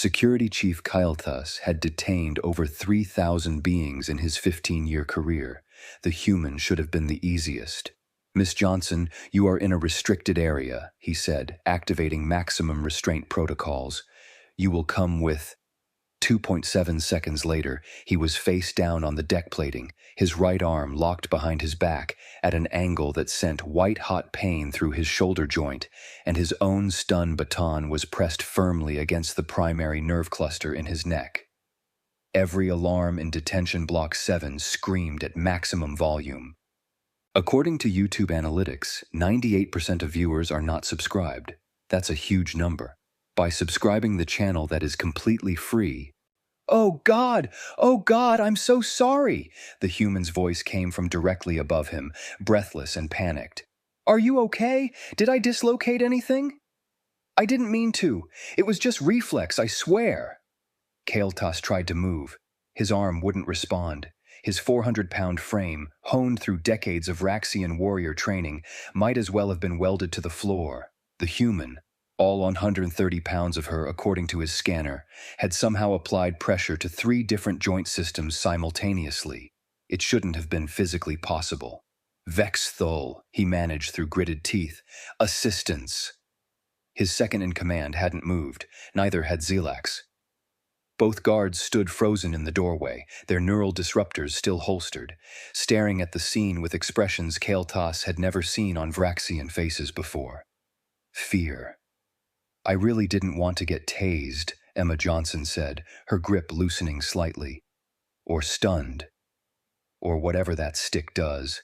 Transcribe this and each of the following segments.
Security Chief Kailthus had detained over 3,000 beings in his 15-year career. The human should have been the easiest. "Miss Johnson, you are in a restricted area," he said, activating maximum restraint protocols. "You will come with—" 2.7 seconds later, he was face down on the deck plating, his right arm locked behind his back at an angle that sent white-hot pain through his shoulder joint, and his own stun baton was pressed firmly against the primary nerve cluster in his neck. Every alarm in Detention Block 7 screamed at maximum volume. According to YouTube analytics, 98% of viewers are not subscribed. That's a huge number. By subscribing the channel that is completely free— "Oh God! Oh God, I'm so sorry!" The human's voice came from directly above him, breathless and panicked. "Are you okay? Did I dislocate anything?" "I didn't mean to. It was just reflex, I swear." Kailthus tried to move. His arm wouldn't respond. His 400-pound frame, honed through decades of Vraxian warrior training, might as well have been welded to the floor. The human, all 130 pounds of her according to his scanner, had somehow applied pressure to 3 different joint systems simultaneously. It shouldn't have been physically possible. "Vex Thul," he managed through gritted teeth. "Assistance." His second-in-command hadn't moved, neither had Zelax. Both guards stood frozen in the doorway, their neural disruptors still holstered, staring at the scene with expressions Kailthus had never seen on Vraxian faces before. Fear. "I really didn't want to get tased," Emma Johnson said, her grip loosening slightly. "Or stunned. Or whatever that stick does.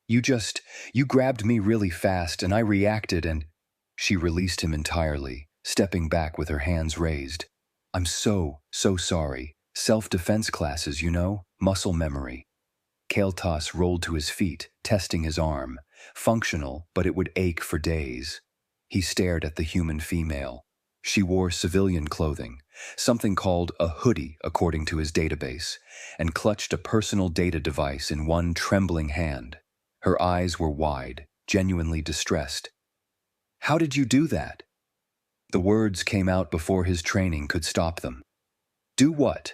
You grabbed me really fast and I reacted and—" She released him entirely, stepping back with her hands raised. "I'm so sorry. Self-defense classes, you know, muscle memory." Kailthus rolled to his feet, testing his arm. Functional, but it would ache for days. He stared at the human female. She wore civilian clothing, something called a hoodie according to his database, and clutched a personal data device in one trembling hand. Her eyes were wide, genuinely distressed. "How did you do that?" The words came out before his training could stop them. "Do what?"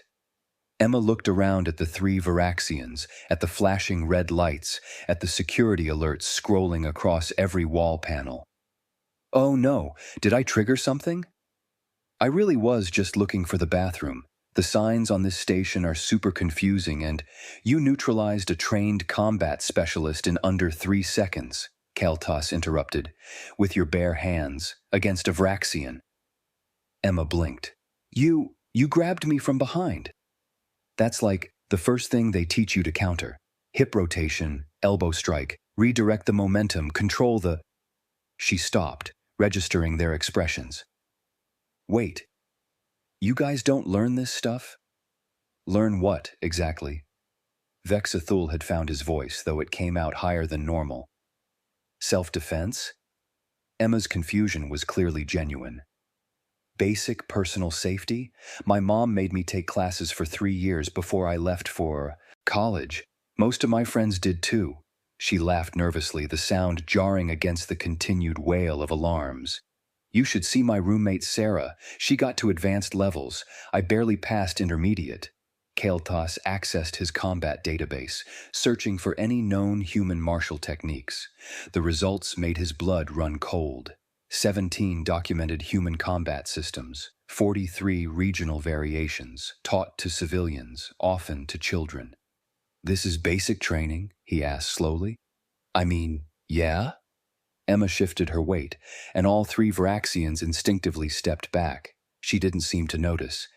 Emma looked around at the 3 Vraxians, at the flashing red lights, at the security alerts scrolling across every wall panel. "Oh no, did I trigger something?" "I really was just looking for the bathroom. The signs on this station are super confusing and you neutralized a trained combat specialist in under 3 seconds. Kailthus interrupted, "with your bare hands, against a Vraxian." Emma blinked. You grabbed me from behind." "That's like the first thing they teach you to counter. Hip rotation, elbow strike, redirect the momentum, control the—" She stopped, registering their expressions. "Wait. You guys don't learn this stuff?" "Learn what, exactly?" Vex Thul had found his voice, though it came out higher than normal. "Self-defense?" Emma's confusion was clearly genuine. "Basic personal safety? My mom made me take classes for 3 years before I left for college. Most of my friends did too." She laughed nervously, the sound jarring against the continued wail of alarms. "You should see my roommate Sarah. She got to advanced levels. I barely passed intermediate." Kailthus accessed his combat database, searching for any known human martial techniques. The results made his blood run cold. 17 documented human combat systems, 43 regional variations, taught to civilians, often to children. "This is basic training?" he asked slowly. "I mean, yeah?" Emma shifted her weight, and all 3 Vraxians instinctively stepped back. She didn't seem to notice.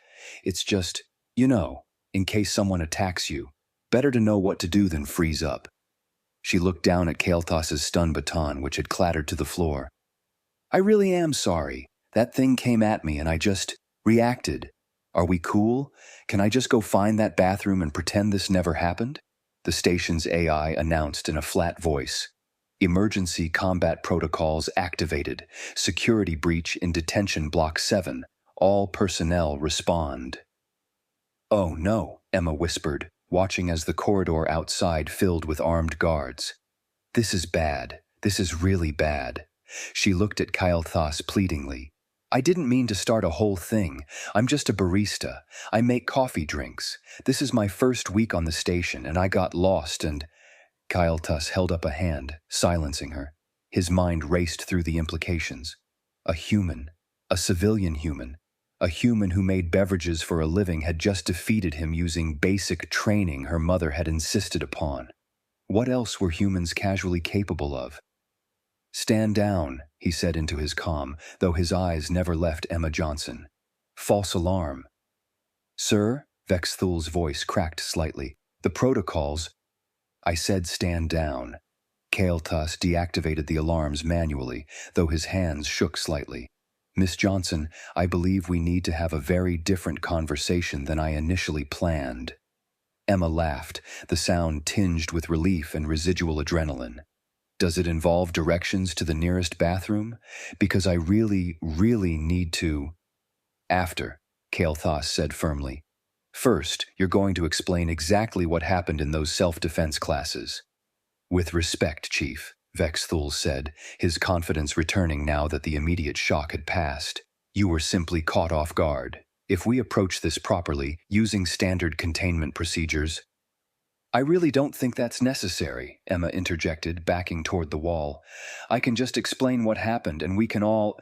"It's just, you know, in case someone attacks you. Better to know what to do than freeze up." She looked down at Kailthus's stun baton, which had clattered to the floor. "I really am sorry. That thing came at me and I just reacted. Are we cool? Can I just go find that bathroom and pretend this never happened?" The station's AI announced in a flat voice. "Emergency combat protocols activated. Security breach in Detention Block 7. All personnel respond." "Oh no," Emma whispered, watching as the corridor outside filled with armed guards. "This is bad. This is really bad." She looked at Kailthus pleadingly. I didn't mean to start a whole thing. I'm just a barista. I make coffee drinks. This is my first week on the station, and I got lost and... Kyle Tuss held up a hand, silencing her. His mind raced through the implications. A human. A civilian human. A human who made beverages for a living had just defeated him using basic training her mother had insisted upon. What else were humans casually capable of? "Stand down," he said into his comm, though his eyes never left Emma Johnson. "False alarm." "Sir?" Vexthul's voice cracked slightly. "The protocols—" "I said stand down." Kale Tuss deactivated the alarms manually, though his hands shook slightly. "Miss Johnson, I believe we need to have a very different conversation than I initially planned." Emma laughed, the sound tinged with relief and residual adrenaline. "Does it involve directions to the nearest bathroom? Because I really need to—" "After," Kale Tuss said firmly. "First, you're going to explain exactly what happened in those self-defense classes." "With respect, Chief," Vexthul said, his confidence returning now that the immediate shock had passed. "You were simply caught off guard. If we approach this properly, using standard containment procedures—" "I really don't think that's necessary," Emma interjected, backing toward the wall. "I can just explain what happened, and we can all—"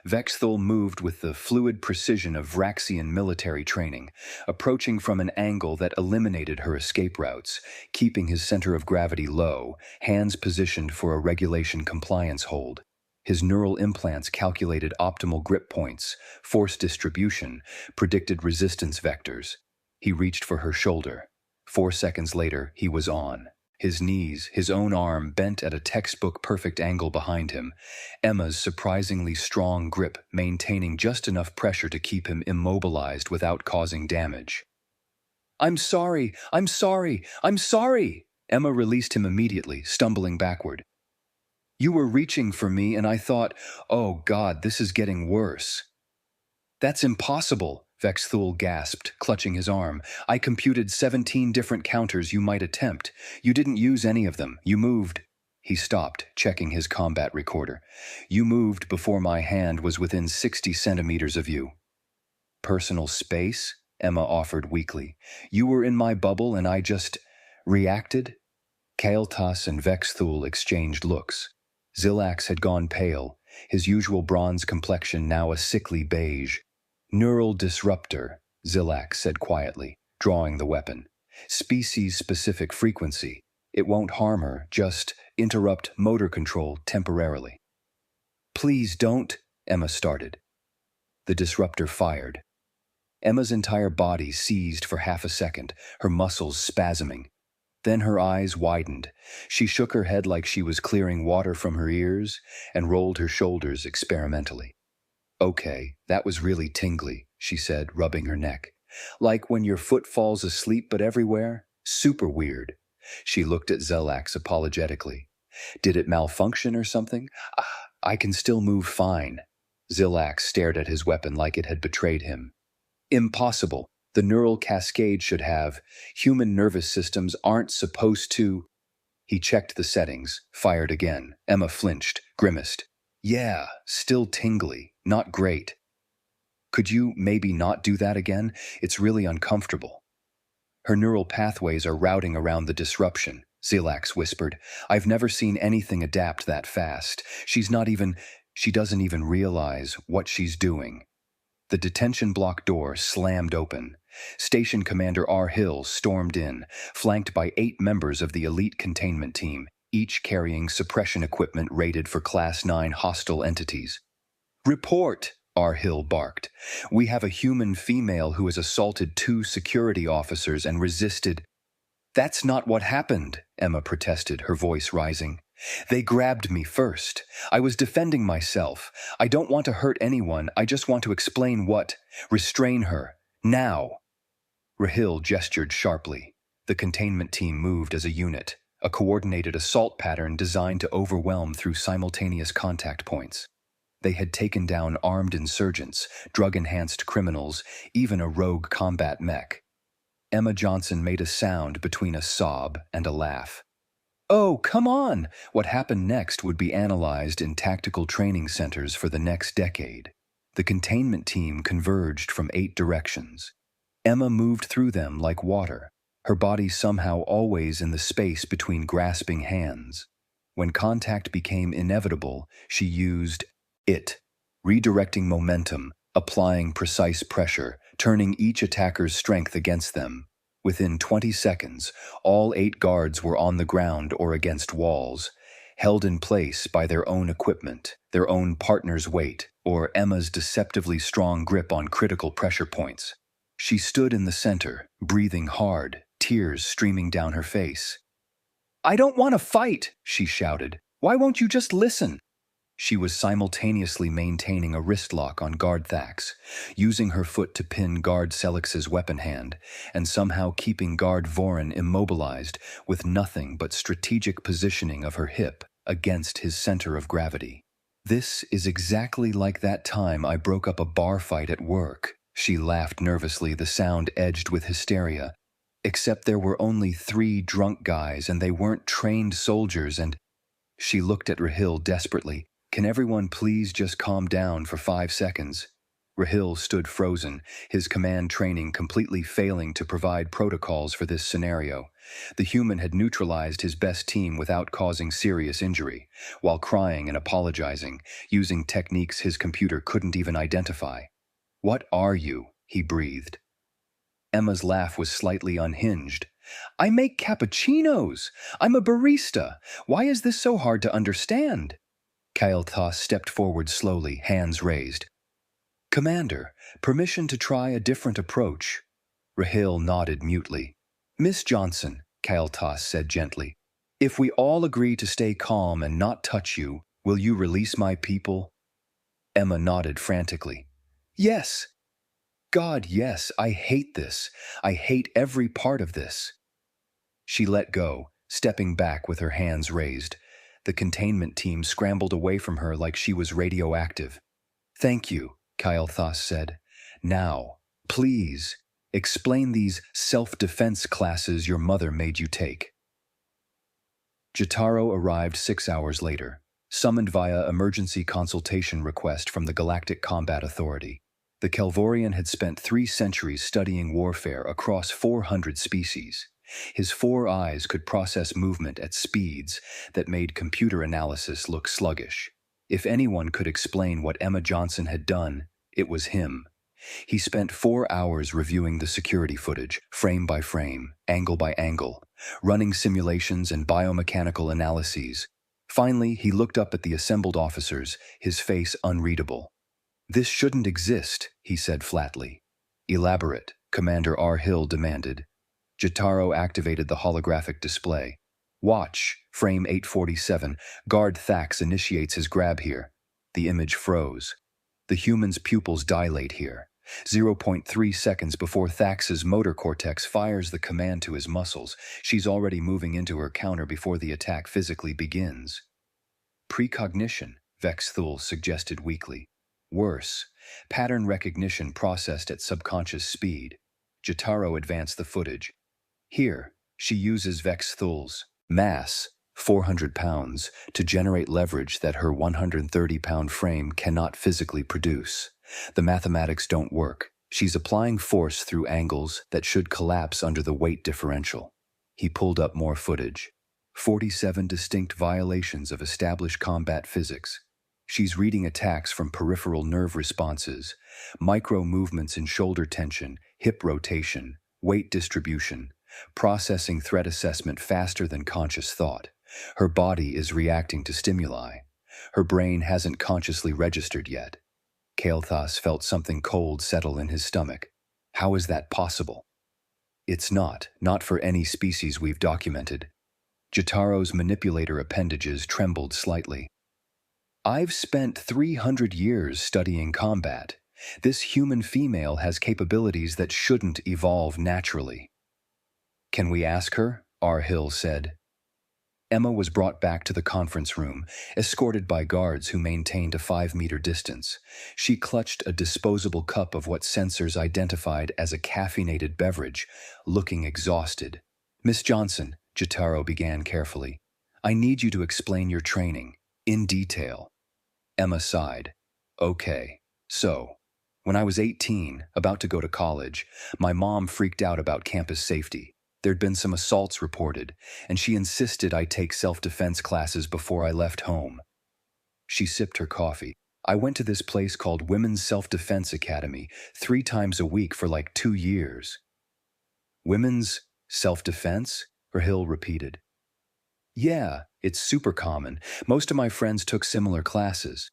Vexthul moved with the fluid precision of Vraxian military training, approaching from an angle that eliminated her escape routes, keeping his center of gravity low, hands positioned for a regulation compliance hold. His neural implants calculated optimal grip points, force distribution, predicted resistance vectors. He reached for her shoulder. 4 seconds later, he was on. His knees, his own arm bent at a textbook-perfect angle behind him, Emma's surprisingly strong grip maintaining just enough pressure to keep him immobilized without causing damage. I'm sorry! Emma released him immediately, stumbling backward. "You were reaching for me, and I thought, oh God, this is getting worse." "That's impossible," Vexthul gasped, clutching his arm. "I computed 17 different counters you might attempt. You didn't use any of them. You moved—" He stopped, checking his combat recorder. "You moved before my hand was within 60 centimeters of you." "Personal space?" Emma offered weakly. "You were in my bubble and I just reacted?" Kale Tuss and Vexthul exchanged looks. Zilax had gone pale, his usual bronze complexion now a sickly beige. "Neural disruptor," Zilax said quietly, drawing the weapon. "Species-specific frequency. It won't harm her, just interrupt motor control temporarily." "Please don't," Emma started. The disruptor fired. Emma's entire body seized for half a second, her muscles spasming. Then her eyes widened. She shook her head like she was clearing water from her ears and rolled her shoulders experimentally. "Okay, that was really tingly," she said, rubbing her neck. "Like when your foot falls asleep but everywhere? Super weird." She looked at Zilax apologetically. "Did it malfunction or something?" I can still move fine." Zilax stared at his weapon like it had betrayed him. "Impossible. The neural cascade should have. Human nervous systems aren't supposed to—" He checked the settings, fired again. Emma flinched, grimaced. "Yeah, still tingly. Not great." "Could you maybe not do that again? It's really uncomfortable." "Her neural pathways are routing around the disruption," Zilax whispered. "I've never seen anything adapt that fast. She doesn't even realize what she's doing." The detention block door slammed open. Station Commander R. Hill stormed in, flanked by 8 members of the elite containment team, each carrying suppression equipment rated for Class 9 hostile entities. "Report!" R. Hill barked. "We have a human female who has assaulted 2 security officers and resisted—" "That's not what happened," Emma protested, her voice rising. "They grabbed me first. I was defending myself. I don't want to hurt anyone, I just want to explain what— Restrain her. Now!" Rahil gestured sharply. The containment team moved as a unit, a coordinated assault pattern designed to overwhelm through simultaneous contact points. They had taken down armed insurgents, drug-enhanced criminals, even a rogue combat mech. Emma Johnson made a sound between a sob and a laugh. "Oh, come on!" What happened next would be analyzed in tactical training centers for the next decade. The containment team converged from 8 directions. Emma moved through them like water, her body somehow always in the space between grasping hands. When contact became inevitable, she used it, redirecting momentum, applying precise pressure, turning each attacker's strength against them. Within 20 seconds, all 8 guards were on the ground or against walls, held in place by their own equipment, their own partner's weight, or Emma's deceptively strong grip on critical pressure points. She stood in the center, breathing hard, tears streaming down her face. "I don't want to fight," she shouted. "Why won't you just listen?" She was simultaneously maintaining a wrist lock on guard Thax, using her foot to pin guard Selix's weapon hand, and somehow keeping guard Vorin immobilized with nothing but strategic positioning of her hip against his center of gravity. "This is exactly like that time I broke up a bar fight at work," she laughed nervously, the sound edged with hysteria. "Except there were only 3 drunk guys and they weren't trained soldiers and—" She looked at Rahil desperately. "Can everyone please just calm down for 5 seconds?" Rahil stood frozen, his command training completely failing to provide protocols for this scenario. The human had neutralized his best team without causing serious injury, while crying and apologizing, using techniques his computer couldn't even identify. "What are you?" he breathed. Emma's laugh was slightly unhinged. "I make cappuccinos! I'm a barista! Why is this so hard to understand?" Kael'thas stepped forward slowly, hands raised. "Commander, permission to try a different approach." Rahil nodded mutely. "Miss Johnson," Kael'thas said gently, "if we all agree to stay calm and not touch you, will you release my people?" Emma nodded frantically. "Yes. God, yes, I hate this. I hate every part of this." She let go, stepping back with her hands raised. The containment team scrambled away from her like she was radioactive. "Thank you," Kael'thas said. "Now, please, explain these self-defense classes your mother made you take." Jotaro arrived 6 hours later, summoned via emergency consultation request from the Galactic Combat Authority. The Kelvorian had spent 3 centuries studying warfare across 400 species. His 4 eyes could process movement at speeds that made computer analysis look sluggish. If anyone could explain what Emma Johnson had done, it was him. He spent 4 hours reviewing the security footage, frame by frame, angle by angle, running simulations and biomechanical analyses. Finally, he looked up at the assembled officers, his face unreadable. "This shouldn't exist," he said flatly. "Elaborate," Commander R. Hill demanded. Jotaro activated the holographic display. "Watch, frame 847, Guard Thax initiates his grab here." The image froze. The human's pupils dilate here. 0.3 seconds before Thax's motor cortex fires the command to his muscles, she's already moving into her counter before the attack physically begins. "Precognition," Vex Thul suggested weakly. "Worse, pattern recognition processed at subconscious speed." Jotaro advanced the footage. Here, she uses Vex Thul's mass, 400 pounds, to generate leverage that her 130-pound frame cannot physically produce. The mathematics don't work. She's applying force through angles that should collapse under the weight differential. He pulled up more footage. 47 distinct violations of established combat physics. She's reading attacks from peripheral nerve responses, micro movements in shoulder tension, hip rotation, weight distribution, processing threat assessment faster than conscious thought. Her body is reacting to stimuli. Her brain hasn't consciously registered yet. Kael'thas felt something cold settle in his stomach. How is that possible? It's not for any species we've documented. Jotaro's manipulator appendages trembled slightly. "I've spent 300 years studying combat. This human female has capabilities that shouldn't evolve naturally." "Can we ask her?" R. Hill said. Emma was brought back to the conference room, escorted by guards who maintained a 5-meter distance. She clutched a disposable cup of what sensors identified as a caffeinated beverage, looking exhausted. "Miss Johnson," Jotaro began carefully, "I need you to explain your training, in detail." Emma sighed. "Okay." So, when I was 18, about to go to college, my mom freaked out about campus safety. There'd been some assaults reported, and she insisted I take self-defense classes before I left home. She sipped her coffee. I went to this place called Women's Self-Defense Academy 3 times a week for like 2 years. Women's self-defense? Rahil repeated. Yeah, it's super common. Most of my friends took similar classes.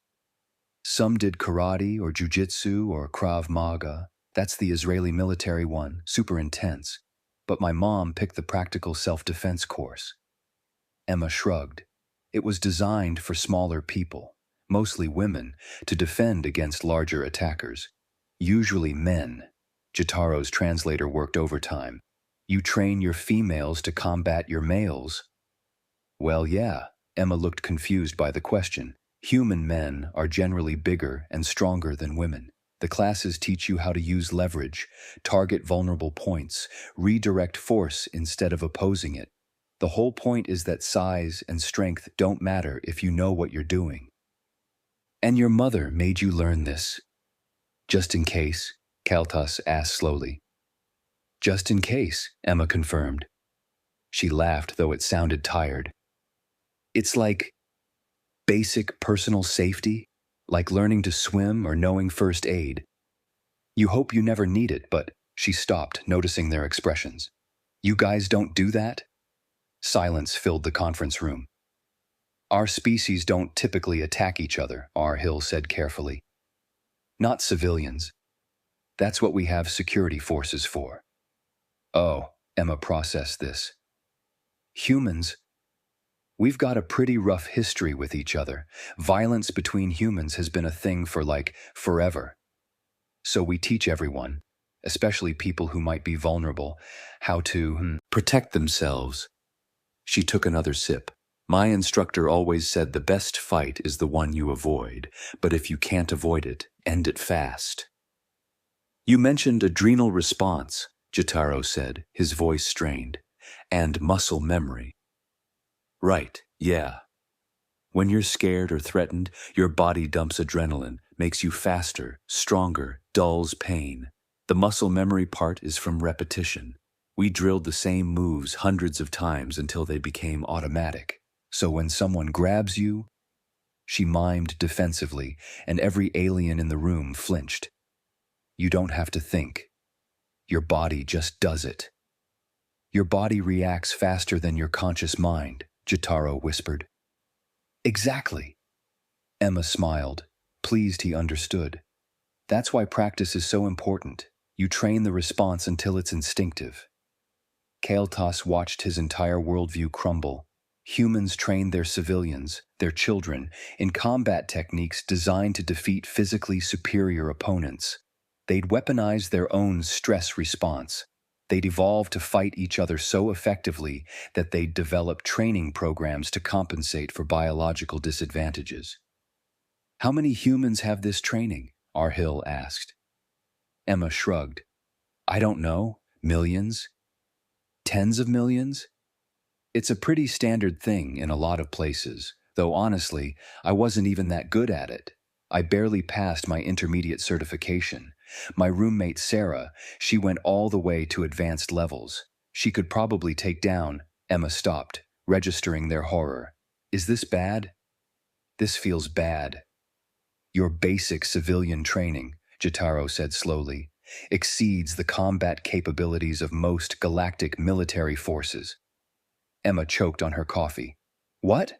Some did karate or jujitsu or Krav Maga. That's the Israeli military one, super intense. But my mom picked the practical self-defense course. Emma shrugged. It was designed for smaller people, mostly women, to defend against larger attackers. Usually men. Jitaro's translator worked overtime. You train your females to combat your males. Well, yeah, Emma looked confused by the question. Human men are generally bigger and stronger than women. The classes teach you how to use leverage, target vulnerable points, redirect force instead of opposing it. The whole point is that size and strength don't matter if you know what you're doing. And your mother made you learn this? Just in case, Kaltas asked slowly. Just in case, Emma confirmed. She laughed, though it sounded tired. It's like basic personal safety, like learning to swim or knowing first aid. You hope you never need it, but she stopped, noticing their expressions. You guys don't do that? Silence filled the conference room. Our species don't typically attack each other, Hill said carefully. Not civilians. That's what we have security forces for. Oh, Emma processed this. Humans. We've got a pretty rough history with each other. Violence between humans has been a thing for forever. So we teach everyone, especially people who might be vulnerable, how to protect themselves. She took another sip. My instructor always said the best fight is the one you avoid, but if you can't avoid it, end it fast. You mentioned adrenal response, Jitaro said, his voice strained, and muscle memory. Right, yeah. When you're scared or threatened, your body dumps adrenaline, makes you faster, stronger, dulls pain. The muscle memory part is from repetition. We drilled the same moves hundreds of times until they became automatic. So when someone grabs you, she mimed defensively, and every alien in the room flinched. You don't have to think. Your body just does it. Your body reacts faster than your conscious mind, Jitaro whispered. Exactly. Emma smiled, pleased he understood. That's why practice is so important. You train the response until it's instinctive. Kael'thas watched his entire worldview crumble. Humans trained their civilians, their children, in combat techniques designed to defeat physically superior opponents. They'd weaponize their own stress response. They'd evolve to fight each other so effectively that they'd develop training programs to compensate for biological disadvantages. How many humans have this training? Hill asked. Emma shrugged. I don't know. Millions? Tens of millions? It's a pretty standard thing in a lot of places, though honestly, I wasn't even that good at it. I barely passed my intermediate certification. My roommate Sarah, she went all the way to advanced levels. She could probably take down. Emma stopped, registering their horror. Is this bad? This feels bad. Your basic civilian training, Jitaro said slowly, exceeds the combat capabilities of most galactic military forces. Emma choked on her coffee. What?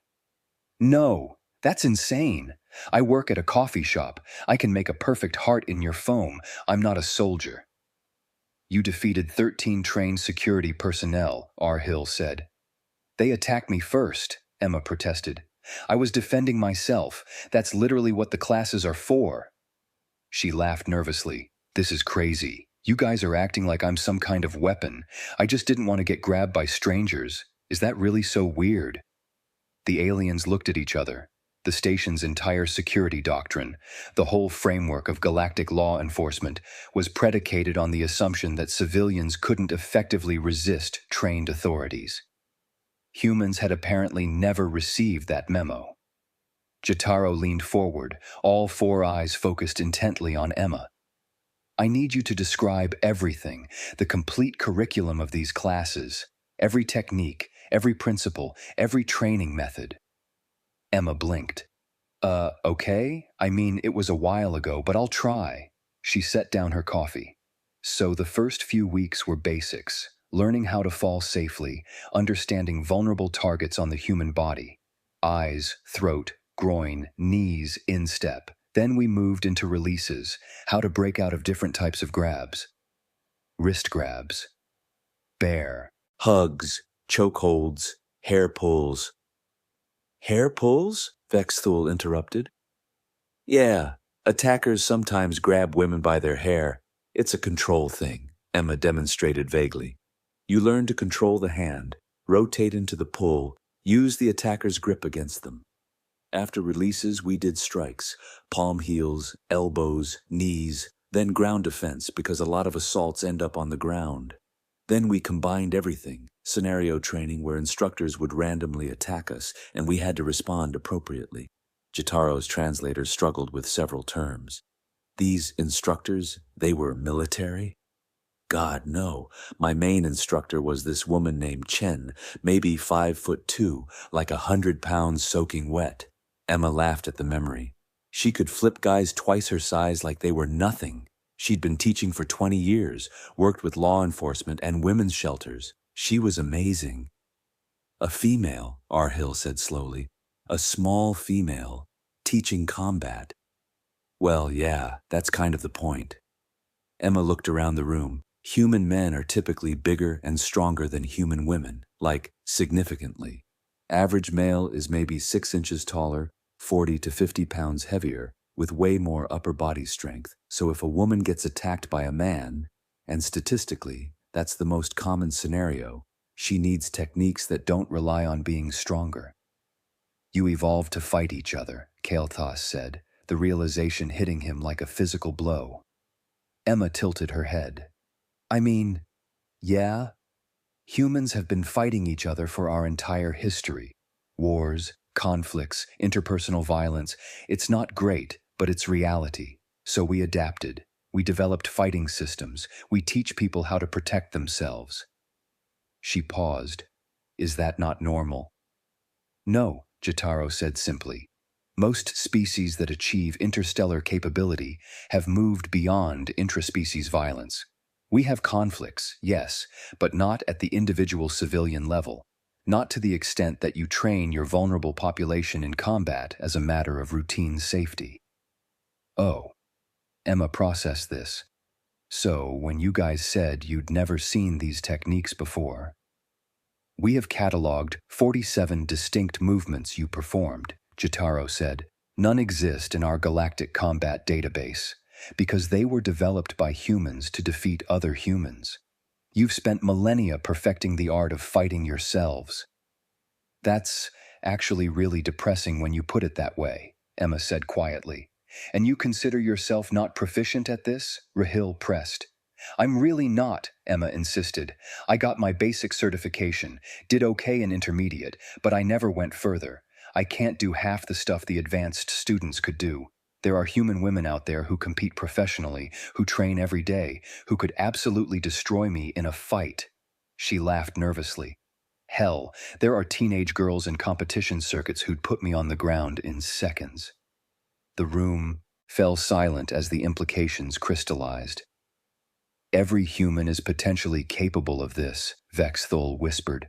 No, that's insane. I work at a coffee shop. I can make a perfect heart in your foam. I'm not a soldier. You defeated 13 trained security personnel, Hill said. They attacked me first, Emma protested. I was defending myself. That's literally what the classes are for. She laughed nervously. This is crazy. You guys are acting like I'm some kind of weapon. I just didn't want to get grabbed by strangers. Is that really so weird? The aliens looked at each other. The station's entire security doctrine, the whole framework of galactic law enforcement, was predicated on the assumption that civilians couldn't effectively resist trained authorities. Humans had apparently never received that memo. Jotaro leaned forward, all four eyes focused intently on Emma. I need you to describe everything, the complete curriculum of these classes, every technique, every principle, every training method. Emma blinked. Okay? I mean, it was a while ago, but I'll try. She set down her coffee. So the first few weeks were basics, learning how to fall safely, understanding vulnerable targets on the human body. Eyes, throat, groin, knees, instep. Then we moved into releases, how to break out of different types of grabs. Wrist grabs. Bear. Hugs, chokeholds, hair pulls. Hair pulls? Vexthul interrupted. Yeah, attackers sometimes grab women by their hair. It's a control thing, Emma demonstrated vaguely. You learn to control the hand, rotate into the pull, use the attacker's grip against them. After releases, we did strikes, palm heels, elbows, knees, then ground defense because a lot of assaults end up on the ground. Then we combined everything, scenario training where instructors would randomly attack us and we had to respond appropriately. Jotaro's translator struggled with several terms. These instructors, they were military? God, no. My main instructor was this woman named Chen, maybe 5'2", like 100 pounds soaking wet. Emma laughed at the memory. She could flip guys twice her size like they were nothing. She'd been teaching for 20 years, worked with law enforcement and women's shelters. She was amazing. A female, Arhill said slowly. A small female, teaching combat. Well, yeah, that's kind of the point. Emma looked around the room. Human men are typically bigger and stronger than human women, like significantly. Average male is maybe 6 inches taller, 40 to 50 pounds heavier, with way more upper body strength. So if a woman gets attacked by a man, and statistically, that's the most common scenario, she needs techniques that don't rely on being stronger. You evolve to fight each other, Kael'thas said, the realization hitting him like a physical blow. Emma tilted her head. I mean, yeah, humans have been fighting each other for our entire history. Wars, conflicts, interpersonal violence. It's not great, but it's reality. So we adapted. We developed fighting systems. We teach people how to protect themselves. She paused. Is that not normal? No, Jotaro said simply. Most species that achieve interstellar capability have moved beyond intraspecies violence. We have conflicts, yes, but not at the individual civilian level. Not to the extent that you train your vulnerable population in combat as a matter of routine safety. Oh. Emma processed this. So, when you guys said you'd never seen these techniques before, we have cataloged 47 distinct movements you performed, Jotaro said. None exist in our Galactic combat database, because they were developed by humans to defeat other humans. You've spent millennia perfecting the art of fighting yourselves. That's actually really depressing when you put it that way, Emma said quietly. And you consider yourself not proficient at this? Rahil pressed. I'm really not, Emma insisted. I got my basic certification, did okay in intermediate, but I never went further. I can't do half the stuff the advanced students could do. There are human women out there who compete professionally, who train every day, who could absolutely destroy me in a fight. She laughed nervously. Hell, there are teenage girls in competition circuits who'd put me on the ground in seconds. The room fell silent as the implications crystallized. Every human is potentially capable of this, Vexthul whispered.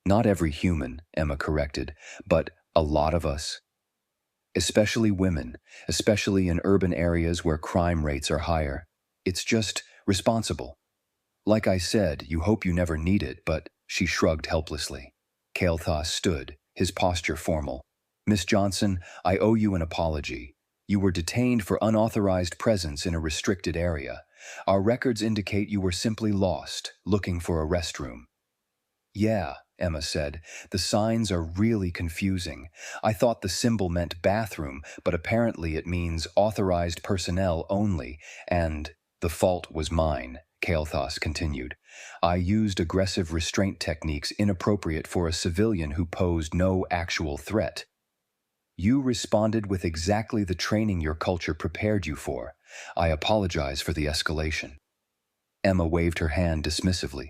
Not every human, Emma corrected, but a lot of us. Especially women, especially in urban areas where crime rates are higher. It's just responsible. Like I said, you hope you never need it, but she shrugged helplessly. Kael'thas stood, his posture formal. Miss Johnson, I owe you an apology. You were detained for unauthorized presence in a restricted area. Our records indicate you were simply lost, looking for a restroom. Yeah, Emma said, the signs are really confusing. I thought the symbol meant bathroom, but apparently it means authorized personnel only, and the fault was mine, Kael'thas continued. I used aggressive restraint techniques inappropriate for a civilian who posed no actual threat. You responded with exactly the training your culture prepared you for. I apologize for the escalation. Emma waved her hand dismissively.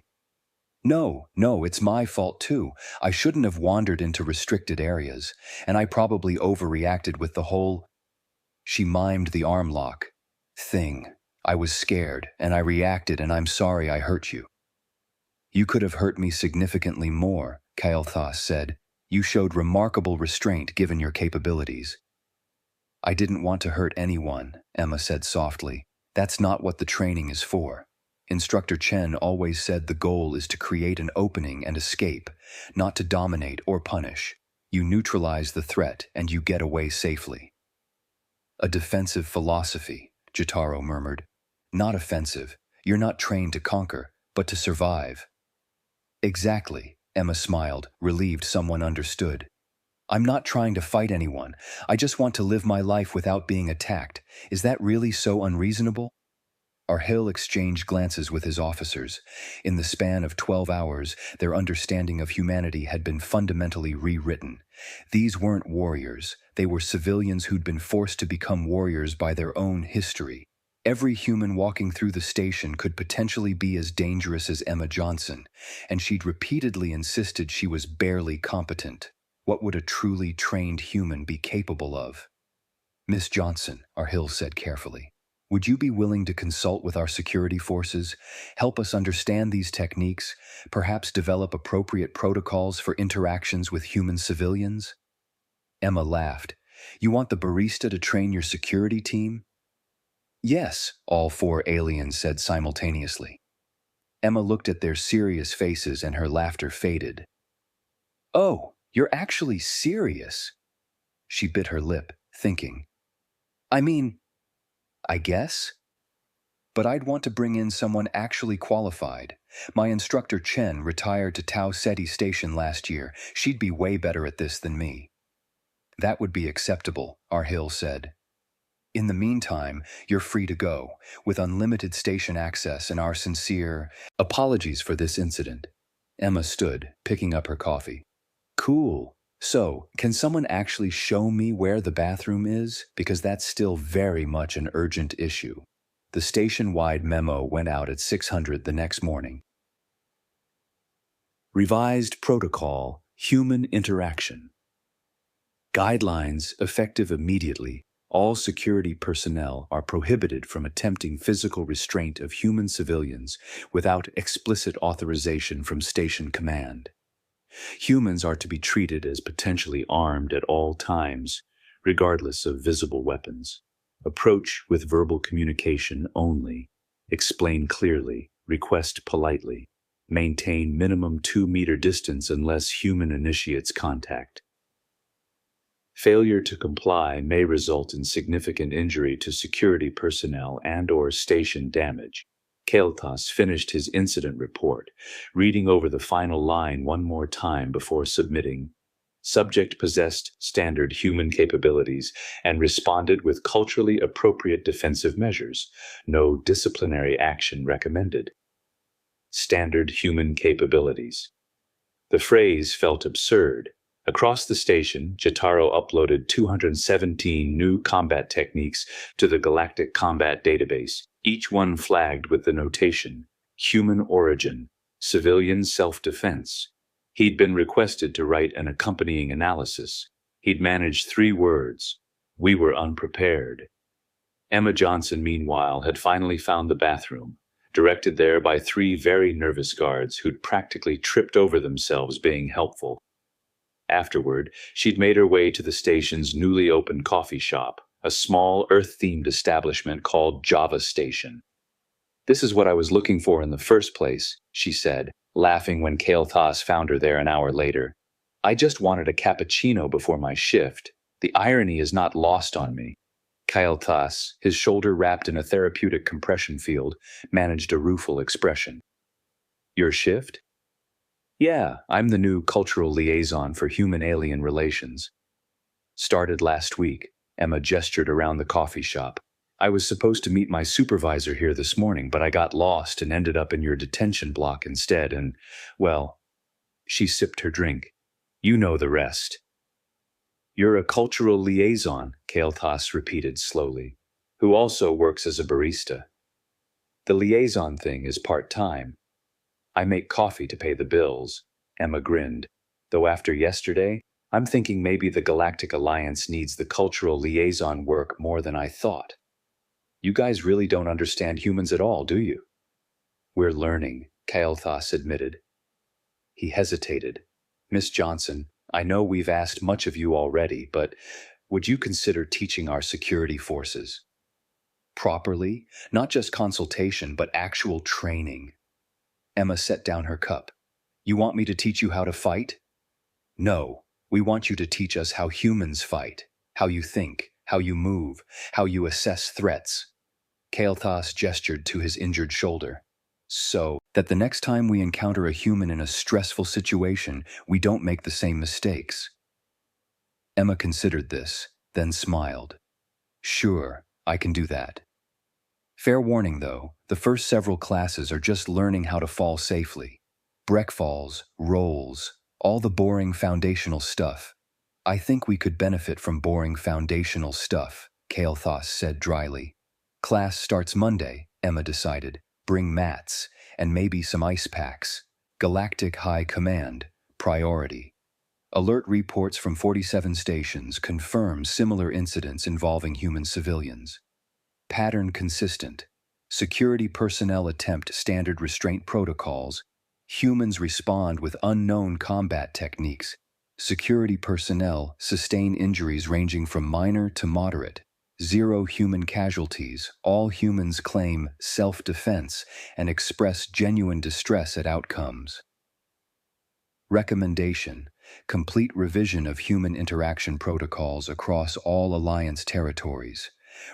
No, it's my fault too. I shouldn't have wandered into restricted areas, and I probably overreacted with the whole— She mimed the arm lock thing. I was scared, and I reacted, and I'm sorry I hurt you. You could have hurt me significantly more, Kael'thas said. You showed remarkable restraint given your capabilities. I didn't want to hurt anyone, Emma said softly. That's not what the training is for. Instructor Chen always said the goal is to create an opening and escape, not to dominate or punish. You neutralize the threat and you get away safely. A defensive philosophy, Jotaro murmured. Not offensive. You're not trained to conquer, but to survive. Exactly, Emma smiled, relieved someone understood. I'm not trying to fight anyone. I just want to live my life without being attacked. Is that really so unreasonable? Arhil exchanged glances with his officers. In the span of 12 hours, their understanding of humanity had been fundamentally rewritten. These weren't warriors. They were civilians who'd been forced to become warriors by their own history. Every human walking through the station could potentially be as dangerous as Emma Johnson, and she'd repeatedly insisted she was barely competent. What would a truly trained human be capable of? Miss Johnson, Arhil said carefully, would you be willing to consult with our security forces, help us understand these techniques, perhaps develop appropriate protocols for interactions with human civilians? Emma laughed. You want the barista to train your security team? Yes, all 4 aliens said simultaneously. Emma looked at their serious faces and her laughter faded. Oh, you're actually serious? She bit her lip, thinking. I guess? But I'd want to bring in someone actually qualified. My instructor Chen retired to Tau Ceti Station last year. She'd be way better at this than me. That would be acceptable, Arhil said. In the meantime, you're free to go, with unlimited station access and our sincere apologies for this incident. Emma stood, picking up her coffee. Cool. So, can someone actually show me where the bathroom is? Because that's still very much an urgent issue. The station-wide memo went out at 600 the next morning. Revised Protocol, Human Interaction. Guidelines effective immediately. All security personnel are prohibited from attempting physical restraint of human civilians without explicit authorization from station command. Humans are to be treated as potentially armed at all times, regardless of visible weapons. Approach with verbal communication only. Explain clearly. Request politely. Maintain minimum 2-meter distance unless human initiates contact. Failure to comply may result in significant injury to security personnel and/or station damage. Kael'thas finished his incident report, reading over the final line one more time before submitting. Subject possessed standard human capabilities and responded with culturally appropriate defensive measures. No disciplinary action recommended. Standard human capabilities. The phrase felt absurd. Across the station, Jotaro uploaded 217 new combat techniques to the Galactic Combat Database, each one flagged with the notation, Human Origin, Civilian Self-Defense. He'd been requested to write an accompanying analysis. He'd managed 3 words. We were unprepared. Emma Johnson, meanwhile, had finally found the bathroom, directed there by 3 very nervous guards who'd practically tripped over themselves being helpful. Afterward, she'd made her way to the station's newly opened coffee shop, a small Earth-themed establishment called Java Station. This is what I was looking for in the first place, she said, laughing when Kael'thas found her there an hour later. I just wanted a cappuccino before my shift. The irony is not lost on me. Kael'thas, his shoulder wrapped in a therapeutic compression field, managed a rueful expression. Your shift? Yeah, I'm the new cultural liaison for human-alien relations. Started last week. Emma gestured around the coffee shop. I was supposed to meet my supervisor here this morning, but I got lost and ended up in your detention block instead, and, well, she sipped her drink. You know the rest. You're a cultural liaison, Kael'thas repeated slowly, who also works as a barista. The liaison thing is part-time. I make coffee to pay the bills, Emma grinned. Though after yesterday, I'm thinking maybe the Galactic Alliance needs the cultural liaison work more than I thought. You guys really don't understand humans at all, do you? We're learning, Kael'thas admitted. He hesitated. Miss Johnson, I know we've asked much of you already, but would you consider teaching our security forces? Properly, not just consultation, but actual training. Emma set down her cup. You want me to teach you how to fight? No, we want you to teach us how humans fight, how you think, how you move, how you assess threats. Kael'thas gestured to his injured shoulder. So that the next time we encounter a human in a stressful situation, we don't make the same mistakes. Emma considered this, then smiled. Sure, I can do that. Fair warning though, the first several classes are just learning how to fall safely. Breakfalls, rolls, all the boring foundational stuff. I think we could benefit from boring foundational stuff, Kael'thas said dryly. Class starts Monday, Emma decided. Bring mats, and maybe some ice packs. Galactic High Command, priority. Alert reports from 47 stations confirm similar incidents involving human civilians. Pattern consistent. Security personnel attempt standard restraint protocols. Humans respond with unknown combat techniques. Security personnel sustain injuries ranging from minor to moderate. 0 human casualties. All humans claim self-defense and express genuine distress at outcomes. Recommendation: complete revision of human interaction protocols across all Alliance territories.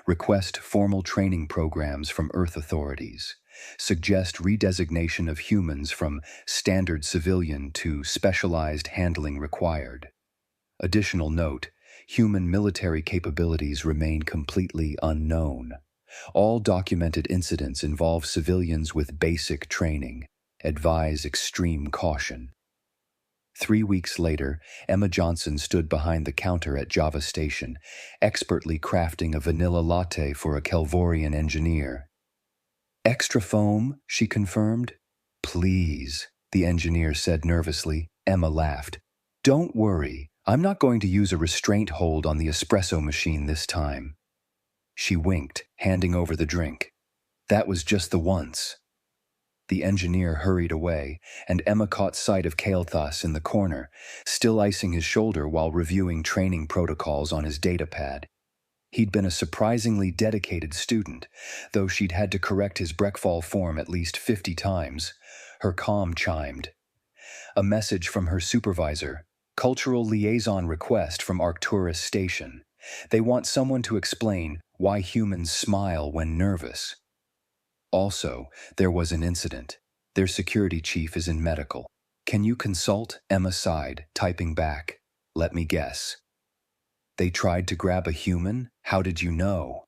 Request formal training programs from Earth authorities. Suggest redesignation of humans from standard civilian to specialized handling required. Additional note: human military capabilities remain completely unknown. All documented incidents involve civilians with basic training. Advise extreme caution. 3 weeks later, Emma Johnson stood behind the counter at Java Station, expertly crafting a vanilla latte for a Kelvorian engineer. Extra foam, she confirmed. Please, the engineer said nervously. Emma laughed. Don't worry, I'm not going to use a restraint hold on the espresso machine this time. She winked, handing over the drink. That was just the once. The engineer hurried away, and Emma caught sight of Kael'thas in the corner, still icing his shoulder while reviewing training protocols on his datapad. He'd been a surprisingly dedicated student, though she'd had to correct his breakfall form at least 50 times. Her comm chimed. A message from her supervisor. Cultural liaison request from Arcturus Station. They want someone to explain why humans smile when nervous. Also, there was an incident. Their security chief is in medical. Can you consult? Emma sighed, typing back. Let me guess. They tried to grab a human? How did you know?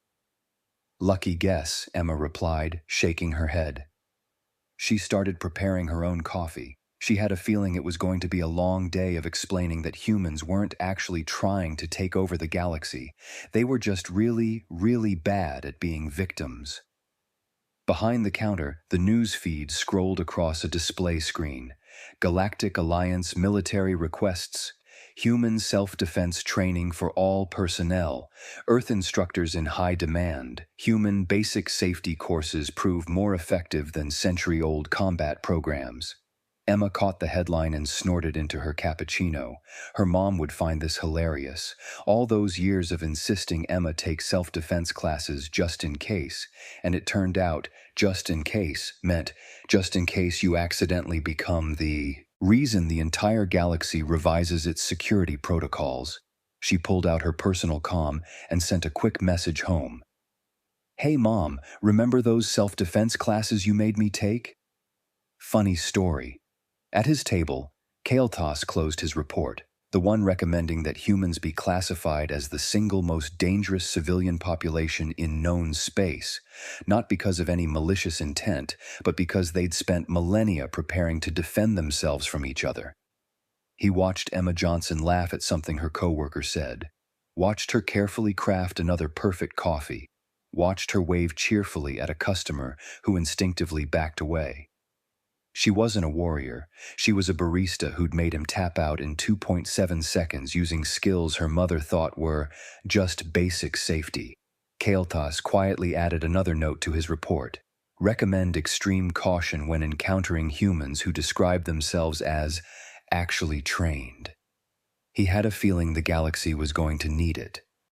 Lucky guess, Emma replied, shaking her head. She started preparing her own coffee. She had a feeling it was going to be a long day of explaining that humans weren't actually trying to take over the galaxy. They were just really, really bad at being victims. Behind the counter, the news feed scrolled across a display screen. Galactic Alliance military requests. Human self-defense training for all personnel. Earth instructors in high demand. Human basic safety courses prove more effective than century-old combat programs. Emma caught the headline and snorted into her cappuccino. Her mom would find this hilarious. All those years of insisting Emma take self-defense classes just in case, and it turned out just in case meant just in case you accidentally become the reason the entire galaxy revises its security protocols. She pulled out her personal comm and sent a quick message home. Hey Mom, remember those self-defense classes you made me take? Funny story. At his table, Kael'thas closed his report, the one recommending that humans be classified as the single most dangerous civilian population in known space, not because of any malicious intent, but because they'd spent millennia preparing to defend themselves from each other. He watched Emma Johnson laugh at something her coworker said, watched her carefully craft another perfect coffee, watched her wave cheerfully at a customer who instinctively backed away. She wasn't a warrior. She was a barista who'd made him tap out in 2.7 seconds using skills her mother thought were just basic safety. Kael'thas quietly added another note to his report. Recommend extreme caution when encountering humans who describe themselves as actually trained. He had a feeling the galaxy was going to need it.